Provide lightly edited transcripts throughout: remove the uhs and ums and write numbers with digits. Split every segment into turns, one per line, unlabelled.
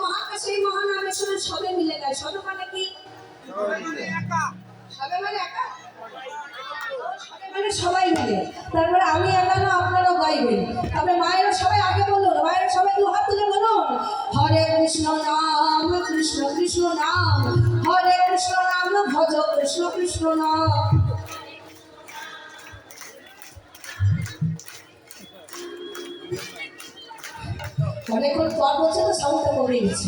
মহাকাশে মহানামে শুনে সবে মিলে যায়। সবে মানে কি? সবে মানে একা, মানে সবাই মিলে। তারপরে আমি একা না, আপনারাও গাইবেন। তারপরে মায়েরা সবাই আগে বলুন, মায়েরা সবাই দু হাত তুলে বলুন, হরে কৃষ্ণ নাম কৃষ্ণ কৃষ্ণ নাম, হরে কৃষ্ণ নাম ভজ কৃষ্ণ কৃষ্ণ নাম। অনেকক্ষণ পর বলছে তো সাউন্ডটা কমে গেছে,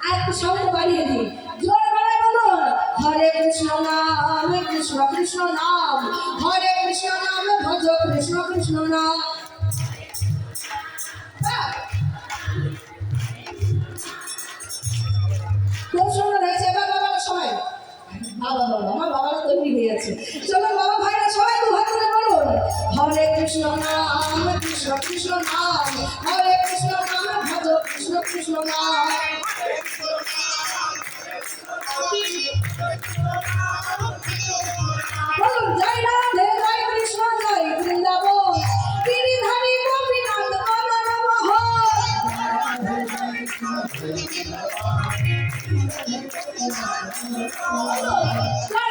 আর একটু সাউন্ডটা বাড়িয়ে দিন, জোর গলায় বলুন, হরে কৃষ্ণ নাম কৃষ্ণ কৃষ্ণ নাম, হরে কৃষ্ণ নাম ভজ কৃষ্ণ কৃষ্ণ নাম। খুব সুন্দর হয়েছে। এবার বাবারা সবাই, বাবা বাবা আমার বাবারা তৈরি হয়ে আছে। চলো বাবা ভাইরা সবাই দু হাত তুলে বলুন, হরে কৃষ্ণ নাম কৃষ্ণ কৃষ্ণ নাম, হরে কৃষ্ণ নাম ভজ কৃষ্ণ কৃষ্ণ নাম। বলুন, জয় রাধে জয় কৃষ্ণ জয় বৃন্দাবন, গিরিধারী গোপীনাথ বল নমঃ। জয়